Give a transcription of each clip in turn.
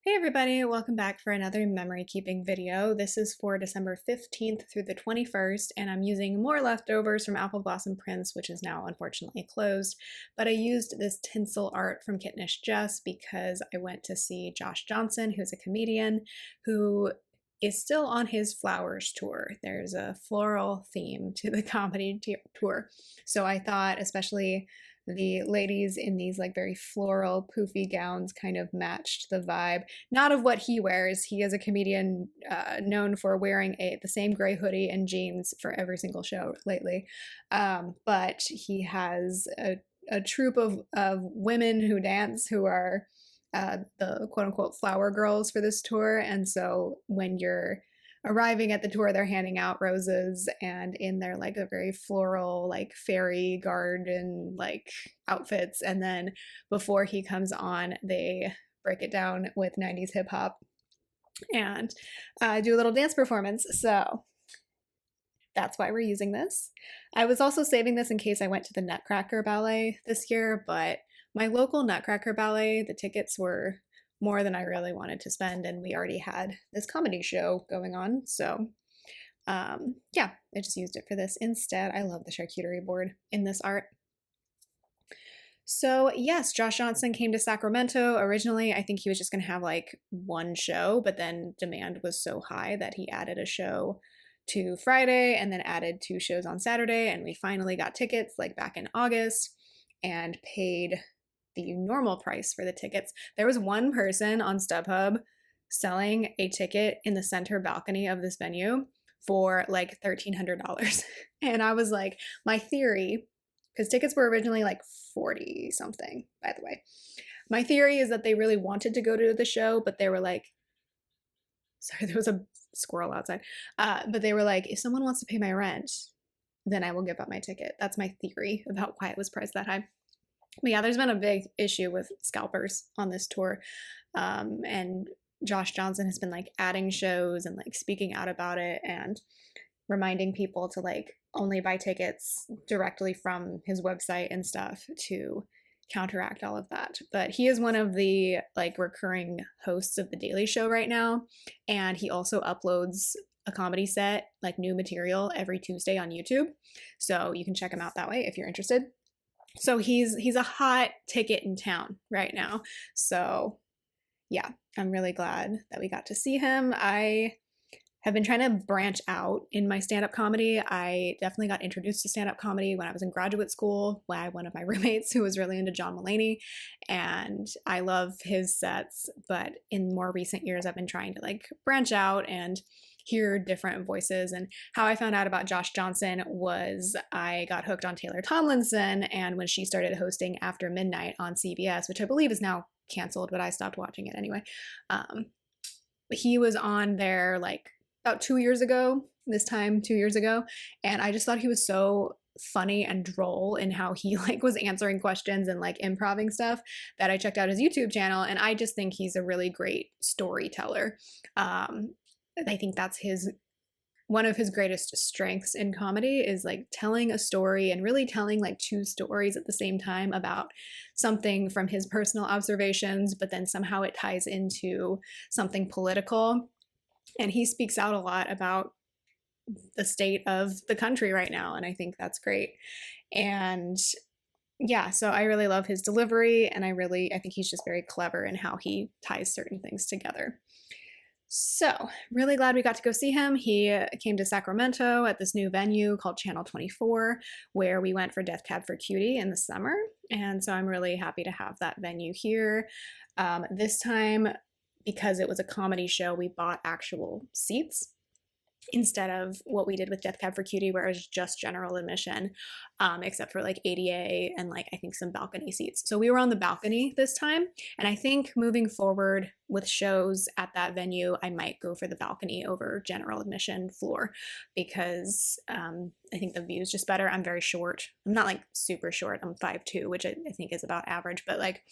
Hey everybody, welcome back for another memory keeping video. This is for December 15th through the 21st, and I'm using more leftovers from Apple Blossom Prints, which is now unfortunately closed. But I used this tinsel art from Kittenish Jess because I went to see Josh Johnson, who's a comedian who is still on his flowers tour. There's a floral theme to the comedy tour. So I thought, especially the ladies in these like very floral poofy gowns kind of matched the vibe, not of what he wears. He is a comedian known for wearing the same gray hoodie and jeans for every single show lately, but he has a troupe of women who dance who are the quote-unquote flower girls for this tour. And so when you're arriving at the tour, they're handing out roses and in their like a very floral like fairy garden like outfits, and then before he comes on they break it down with 90s hip hop and do a little dance performance. So that's why we're using this. I was also saving this in case I went to the Nutcracker Ballet this year, but my local Nutcracker Ballet, the tickets were more than I really wanted to spend, and we already had this comedy show going on. So yeah, I just used it for this instead. I love the charcuterie board in this art. So yes, Josh Johnson came to Sacramento. Originally, I think he was just going to have like one show, but then demand was so high that he added a show to Friday and then added 2 shows on Saturday, and we finally got tickets like back in August and paid the normal price for the tickets. There was one person on StubHub selling a ticket in the center balcony of this venue for like $1,300. And I was like, my theory, because tickets were originally like 40 something, by the way. My theory is that they really wanted to go to the show, but they were like, sorry, there was a squirrel outside. But they were like, if someone wants to pay my rent, then I will give up my ticket. That's my theory about why it was priced that high. But yeah, there's been a big issue with scalpers on this tour. And Josh Johnson has been like adding shows and like speaking out about it and reminding people to like only buy tickets directly from his website and stuff to counteract all of that. But he is one of the like recurring hosts of The Daily Show right now. And he also uploads a comedy set, like new material every Tuesday on YouTube. So you can check him out that way if you're interested. So he's a hot ticket in town right now. So yeah, I'm really glad that we got to see him. I have been trying to branch out in my stand-up comedy. I definitely got introduced to stand-up comedy when I was in graduate school by one of my roommates who was really into John Mulaney, and I love his sets, but in more recent years I've been trying to like branch out and hear different voices. And how I found out about Josh Johnson was I got hooked on Taylor Tomlinson, and when she started hosting After Midnight on CBS, which I believe is now canceled, but I stopped watching it anyway. He was on there like about 2 years ago, this time 2 years ago, and I just thought he was so funny and droll in how he like was answering questions and like improving stuff that I checked out his YouTube channel, and I just think he's a really great storyteller. I think that's one of his greatest strengths in comedy is like telling a story and really telling like 2 stories at the same time about something from his personal observations, but then somehow it ties into something political. And he speaks out a lot about the state of the country right now, and I think that's great. And yeah, so I really love his delivery, and I think he's just very clever in how he ties certain things together. So really glad we got to go see him. He came to Sacramento at this new venue called Channel 24, where we went for Death Cab for Cutie in the summer. And so I'm really happy to have that venue here. This time, because it was a comedy show, we bought actual seats instead of what we did with Death Cab for Cutie, where it was just general admission, except for like ADA and like I think some balcony seats. So we were on the balcony this time, and I think moving forward with shows at that venue, I might go for the balcony over general admission floor because I think the view is just better. I'm very short. I'm not like super short. I'm 5'2", which I think is about average, but like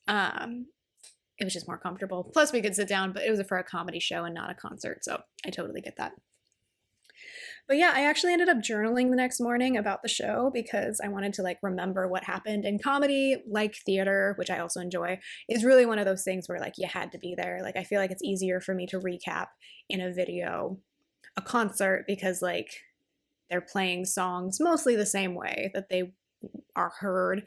it was just more comfortable. Plus we could sit down, but it was for a comedy show and not a concert, so I totally get that. But yeah, I actually ended up journaling the next morning about the show because I wanted to like remember what happened. And comedy, like theater, which I also enjoy, is really one of those things where like you had to be there. Like I feel like it's easier for me to recap in a video a concert because like they're playing songs mostly the same way that they are heard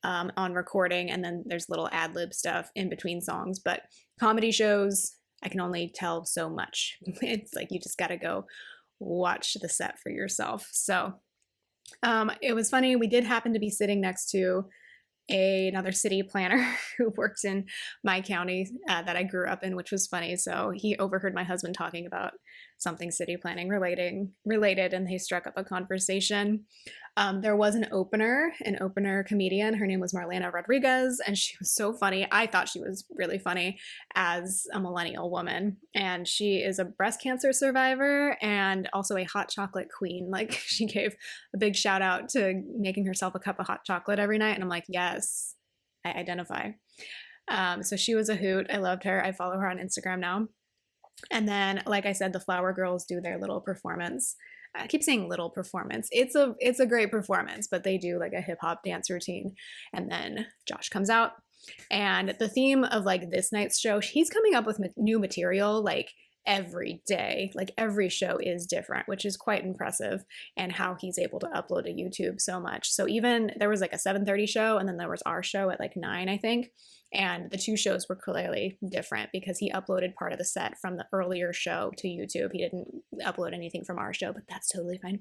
on recording, and then there's little ad lib stuff in between songs. But comedy shows, I can only tell so much. It's like you just got to go watch the set for yourself. So it was funny. We did happen to be sitting next to another city planner who works in my county that I grew up in, which was funny. So he overheard my husband talking about something city planning related, and they struck up a conversation. There was an opener comedian. Her name was Marlena Rodriguez, and she was so funny. I thought she was really funny as a millennial woman, and she is a breast cancer survivor and also a hot chocolate queen. Like she gave a big shout out to making herself a cup of hot chocolate every night, and I'm like, yes, I identify. So she was a hoot. I loved her. I follow her on Instagram now. And then, like I said, the Flower Girls do their little performance. I keep saying little performance. It's a great performance, but they do like a hip hop dance routine. And then Josh comes out. And the theme of like this night's show, he's coming up with new material like every day. Like every show is different, which is quite impressive, and how he's able to upload to YouTube so much. So even there was like a 7:30 show, and then there was our show at like 9, I think. And the two shows were clearly different because he uploaded part of the set from the earlier show to YouTube. He didn't upload anything from our show, but that's totally fine.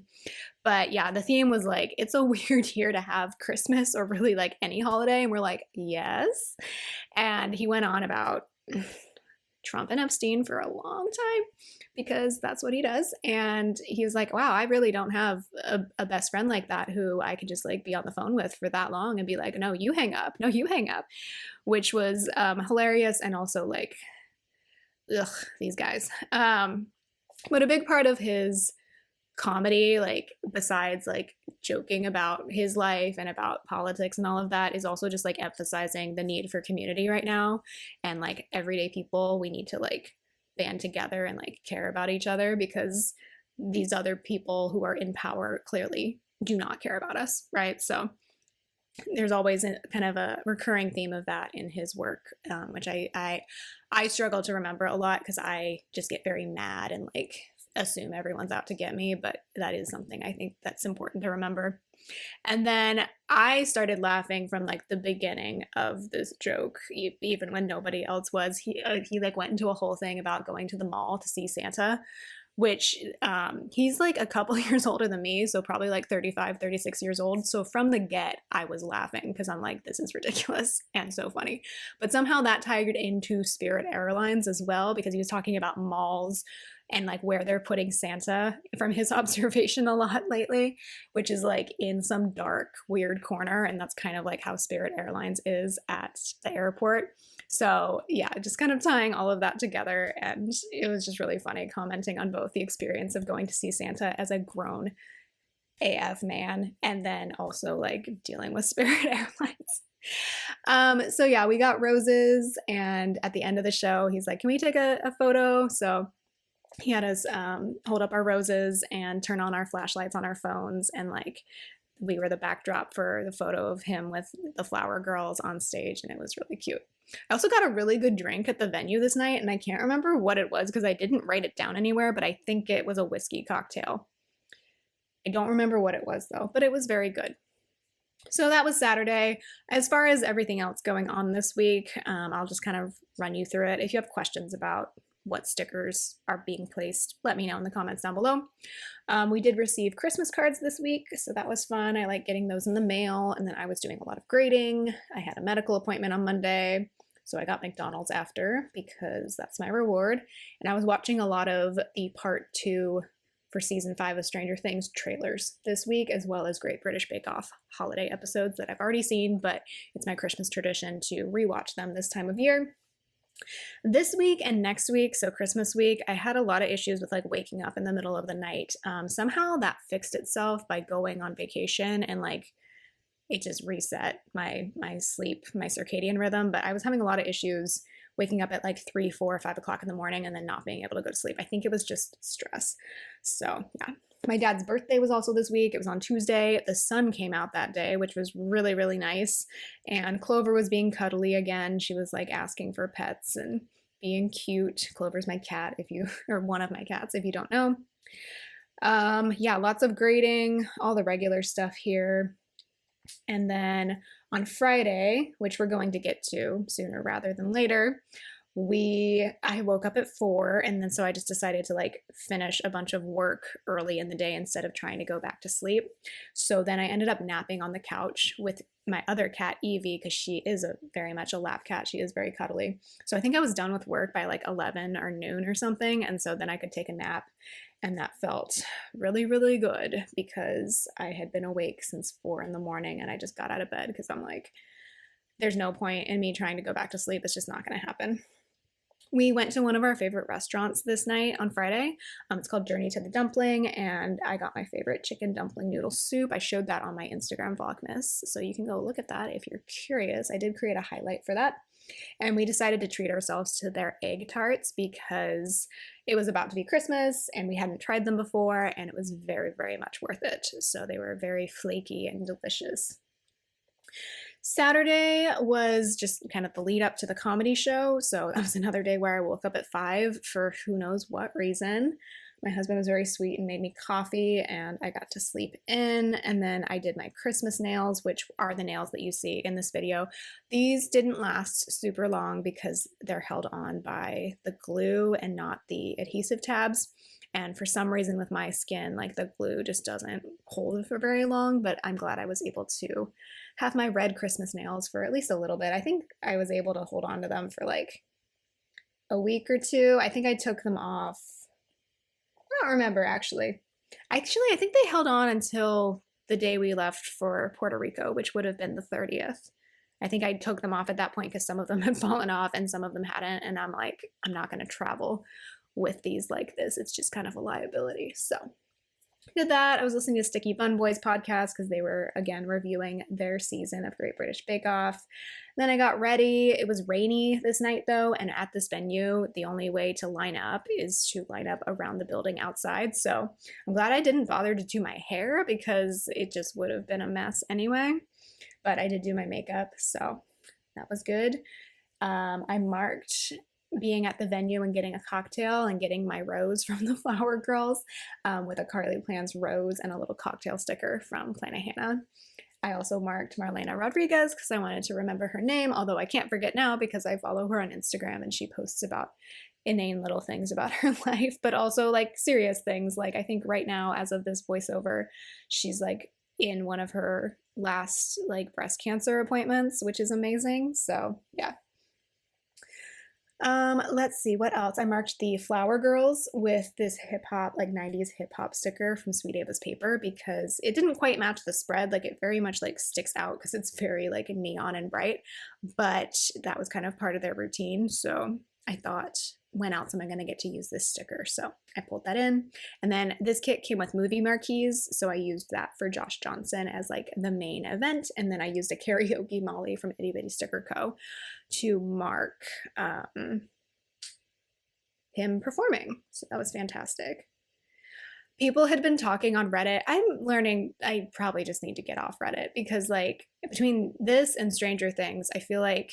But yeah, the theme was like, it's a weird year to have Christmas or really like any holiday. And we're like, yes. And he went on about Trump and Epstein for a long time because that's what he does. And he was like, wow, I really don't have a best friend like that who I could just like be on the phone with for that long and be like, no, you hang up. No, you hang up, which was hilarious. And also like, ugh, these guys. But a big part of his comedy, like besides like joking about his life and about politics and all of that, is also just like emphasizing the need for community right now, and like everyday people, we need to like band together and like care about each other because these other people who are in power clearly do not care about us, right? So there's always a kind of a recurring theme of that in his work, which I struggle to remember a lot because I just get very mad and like assume everyone's out to get me, but that is something I think that's important to remember. And then I started laughing from like the beginning of this joke, even when nobody else was. He like went into a whole thing about going to the mall to see Santa, which he's like a couple years older than me, so probably like 35, 36 years old. So from the get, I was laughing because I'm like, this is ridiculous and so funny. But somehow that tied into Spirit Airlines as well, because he was talking about malls and like where they're putting Santa from his observation a lot lately, which is like in some dark, weird corner. And that's kind of like how Spirit Airlines is at the airport. So yeah, just kind of tying all of that together. And it was just really funny commenting on both the experience of going to see Santa as a grown AF man and then also like dealing with Spirit Airlines. So yeah, we got roses, and at the end of the show, he's like, can we take a photo? So he had us hold up our roses and turn on our flashlights on our phones, and like we were the backdrop for the photo of him with the Flower Girls on stage, and it was really cute. I also got a really good drink at the venue this night, and I can't remember what it was because I didn't write it down anywhere, but I think it was a whiskey cocktail. I don't remember what it was though, but it was very good. So that was Saturday. As far as everything else going on this week, I'll just kind of run you through it. If you have questions about what stickers are being placed, let me know in the comments down below. We did receive Christmas cards this week, so that was fun. I like getting those in the mail, and then I was doing a lot of grading. I had a medical appointment on Monday, so I got McDonald's after because that's my reward. And I was watching a lot of the part 2 for season 5 of Stranger Things trailers this week, as well as Great British Bake Off holiday episodes that I've already seen, but it's my Christmas tradition to rewatch them this time of year. This week and next week, so Christmas week, I had a lot of issues with like waking up in the middle of the night. Somehow that fixed itself by going on vacation, and like it just reset my sleep, my circadian rhythm. But I was having a lot of issues waking up at like 3, 4, 5 o'clock in the morning and then not being able to go to sleep. I think it was just stress. So yeah. My dad's birthday was also this week. It was on Tuesday. The sun came out that day, which was really, really nice. And Clover was being cuddly again. She was like asking for pets and being cute. Clover's my cat, if you, or one of my cats, if you don't know. Yeah, lots of grading, all the regular stuff here. And then on Friday, which we're going to get to sooner rather than later, I woke up at 4, and then so I just decided to like finish a bunch of work early in the day instead of trying to go back to sleep. So then I ended up napping on the couch with my other cat, Evie, because she is very much a lap cat. She is very cuddly. So I think I was done with work by like 11 or noon or something, and so then I could take a nap. And that felt really, really good because I had been awake since 4 in the morning, and I just got out of bed because I'm like, there's no point in me trying to go back to sleep. It's just not going to happen. We went to one of our favorite restaurants this night on Friday. It's called Journey to the Dumpling, and I got my favorite chicken dumpling noodle soup. I showed that on my Instagram Vlogmas, so you can go look at that if you're curious. I did create a highlight for that. And we decided to treat ourselves to their egg tarts because it was about to be Christmas and we hadn't tried them before, and it was very, very much worth it. So they were very flaky and delicious. Saturday was just kind of the lead up to the comedy show. So that was another day where I woke up at 5 for who knows what reason. My husband was very sweet and made me coffee, and I got to sleep in. And then I did my Christmas nails, which are the nails that you see in this video. These didn't last super long because they're held on by the glue and not the adhesive tabs. And for some reason with my skin, like the glue just doesn't hold for very long, but I'm glad I was able to have my red Christmas nails for at least a little bit. I think I was able to hold on to them for like a week or two. I think I took them off. I don't remember actually. I think they held on until the day we left for Puerto Rico, which would have been the 30th. I think I took them off at that point because some of them had fallen off and some of them hadn't. And I'm like, I'm not going to travel with these like this. It's just kind of a liability. So did that. I was listening to Sticky Bun Boys podcast because they were again reviewing their season of Great British Bake Off. Then I got ready. It was rainy this night though, and at this venue, the only way to line up is to line up around the building outside. So I'm glad I didn't bother to do my hair because it just would have been a mess anyway. But I did do my makeup, so that was good. I marked being at the venue and getting a cocktail and getting my rose from the Flower Girls with a Carly Plans rose and a little cocktail sticker from Plana Hannah. I also marked Marlena Rodriguez because I wanted to remember her name, although I can't forget now because I follow her on Instagram and she posts about inane little things about her life, but also like serious things. Like I think right now, as of this voiceover, she's like in one of her last like breast cancer appointments, which is amazing. So yeah. Let's see what else. I marked the Flower Girls with this hip hop, like 90s hip hop sticker from Sweet Ava's paper because it didn't quite match the spread. Like it very much like sticks out because it's very like neon and bright, but that was kind of part of their routine. So I thought, when else am I going to get to use this sticker? So I pulled that in. And then this kit came with movie marquees. So I used that for Josh Johnson as like the main event. And then I used a karaoke Molly from Itty Bitty Sticker Co. to mark him performing. So that was fantastic. People had been talking on Reddit. I'm learning I probably just need to get off Reddit because like between this and Stranger Things, I feel like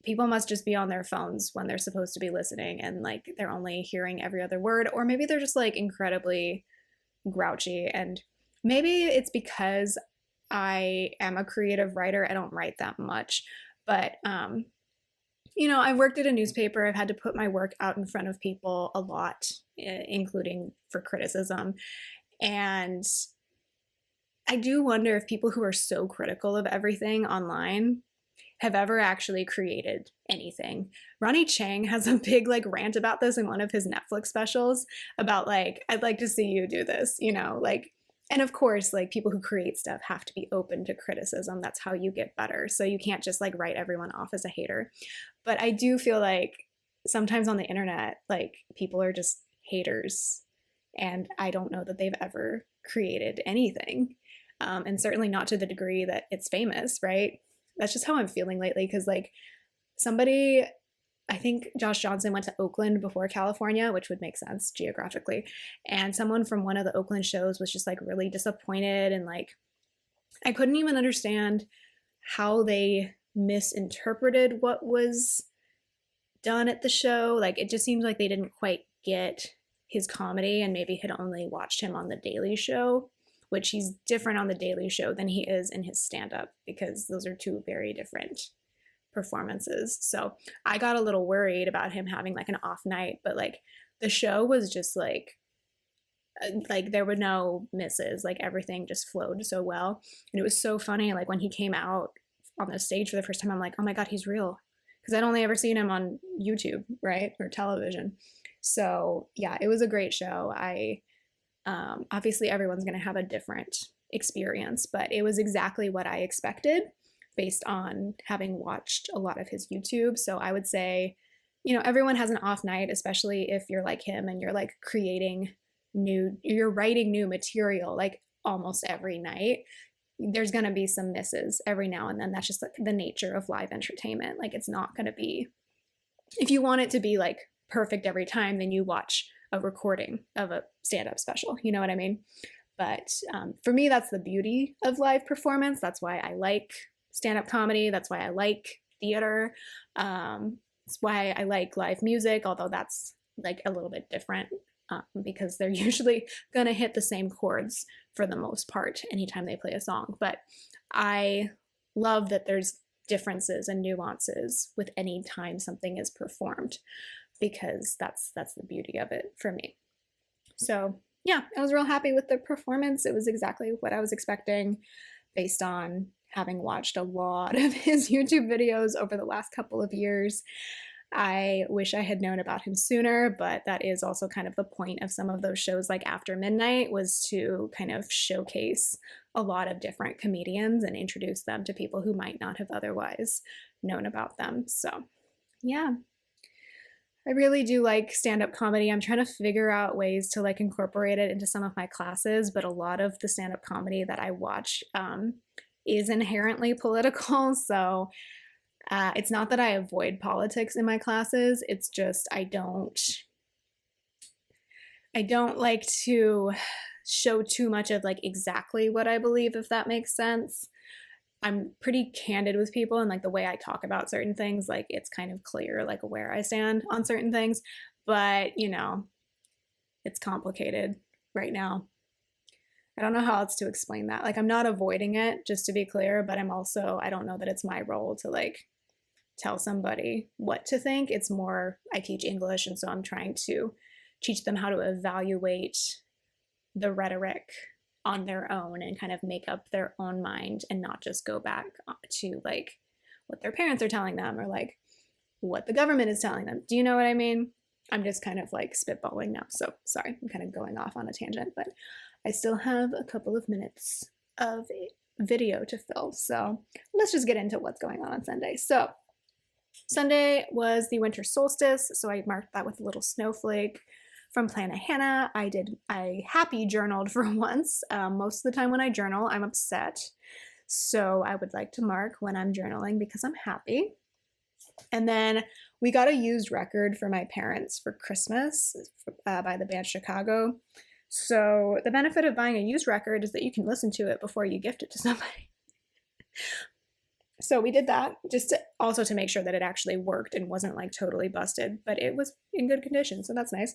people must just be on their phones when they're supposed to be listening and like they're only hearing every other word, or maybe they're just like incredibly grouchy. And maybe it's because I am a creative writer. I don't write that much, but you know, I've worked at a newspaper. I've had to put my work out in front of people a lot, including for criticism. And I do wonder if people who are so critical of everything online have ever actually created anything. Ronnie Chang has a big like rant about this in one of his Netflix specials about like, I'd like to see you do this, you know, like, and of course, like people who create stuff have to be open to criticism. That's how you get better. So you can't just like write everyone off as a hater. But I do feel like sometimes on the internet, like people are just haters. And I don't know that they've ever created anything. And certainly not to the degree that it's famous, right? That's just how I'm feeling lately. Cause like somebody, I think Josh Johnson went to Oakland before California, which would make sense geographically. And someone from one of the Oakland shows was just like really disappointed, and like I couldn't even understand how they misinterpreted what was done at the show. Like it just seems like they didn't quite get his comedy and maybe had only watched him on The Daily Show, which he's different on The Daily Show than he is in his stand-up, because those are two very different performances. So I got a little worried about him having like an off night, but like the show was just like there were no misses. Like everything just flowed so well. And it was so funny. Like when he came out on the stage for the first time, I'm like, oh my God, he's real. Because I'd only ever seen him on YouTube, right? Or television. So yeah, it was a great show. Obviously everyone's going to have a different experience, but it was exactly what I expected based on having watched a lot of his YouTube. So I would say, you know, everyone has an off night, especially if you're like him and you're like you're writing new material like almost every night. There's going to be some misses every now and then. That's just like the nature of live entertainment. Like it's not going to be, if you want it to be like perfect every time, then you watch a recording of a stand-up special. You know what I mean? But for me, that's the beauty of live performance. That's why I like stand-up comedy. That's why I like theater. That's why I like live music, although that's like a little bit different because they're usually going to hit the same chords for the most part anytime they play a song. But I love that there's differences and nuances with any time something is performed, because that's the beauty of it for me. So yeah, I was real happy with the performance. It was exactly what I was expecting based on having watched a lot of his YouTube videos over the last couple of years. I wish I had known about him sooner, but that is also kind of the point of some of those shows like After Midnight, was to kind of showcase a lot of different comedians and introduce them to people who might not have otherwise known about them. So yeah, I really do like stand-up comedy. I'm trying to figure out ways to like incorporate it into some of my classes, but a lot of the stand-up comedy that I watch is inherently political. So it's not that I avoid politics in my classes. It's just I don't like to show too much of like exactly what I believe, if that makes sense. I'm pretty candid with people, and like the way I talk about certain things, like it's kind of clear like where I stand on certain things, but you know, it's complicated right now. I don't know how else to explain that. Like I'm not avoiding it, just to be clear, but I don't know that it's my role to like tell somebody what to think. It's more, I teach English, and so I'm trying to teach them how to evaluate the rhetoric on their own and kind of make up their own mind, and not just go back to like what their parents are telling them or like what the government is telling them. Do you know what I mean? I'm just kind of like spitballing now. So sorry, I'm kind of going off on a tangent, but I still have a couple of minutes of video to fill. So let's just get into what's going on Sunday. So Sunday was the winter solstice, so I marked that with a little snowflake from Planet Hannah. I happy journaled for once. Most of the time when I journal, I'm upset. So I would like to mark when I'm journaling because I'm happy. And then we got a used record for my parents for Christmas by the band Chicago. So the benefit of buying a used record is that you can listen to it before you gift it to somebody. So we did that just to make sure that it actually worked and wasn't like totally busted, but it was in good condition. So that's nice.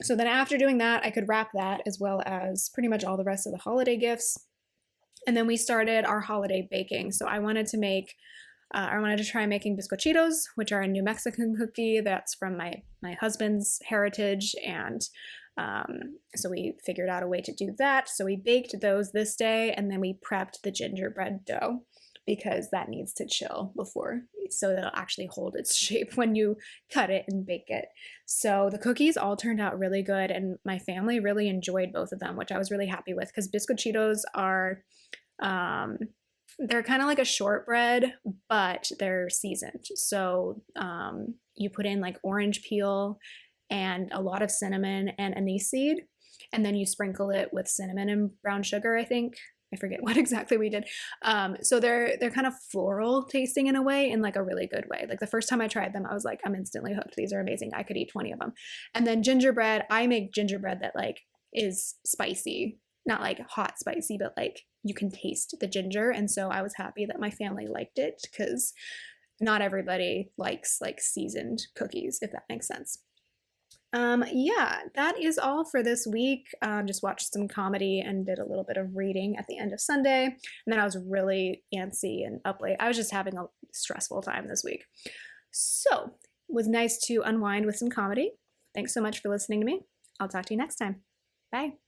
So then after doing that, I could wrap that as well as pretty much all the rest of the holiday gifts. And then we started our holiday baking. So I wanted to try making bizcochitos, which are a New Mexican cookie that's from my husband's heritage. And so we figured out a way to do that. So we baked those this day, and then we prepped the gingerbread dough because that needs to chill so that it'll actually hold its shape when you cut it and bake it. So the cookies all turned out really good, and my family really enjoyed both of them, which I was really happy with, because bizcochitos are, they're kind of like a shortbread, but they're seasoned. So you put in like orange peel and a lot of cinnamon and anise seed, and then you sprinkle it with cinnamon and brown sugar, I think. I forget what exactly we did. So they're kind of floral tasting in a way, in like a really good way. Like the first time I tried them, I was like, I'm instantly hooked. These are amazing. I could eat 20 of them. And then gingerbread, I make gingerbread that like is spicy, not like hot spicy, but like you can taste the ginger. And so I was happy that my family liked it, because not everybody likes like seasoned cookies, if that makes sense. Yeah, that is all for this week. Just watched some comedy and did a little bit of reading at the end of Sunday. And then I was really antsy and up late. I was just having a stressful time this week. So it was nice to unwind with some comedy. Thanks so much for listening to me. I'll talk to you next time. Bye.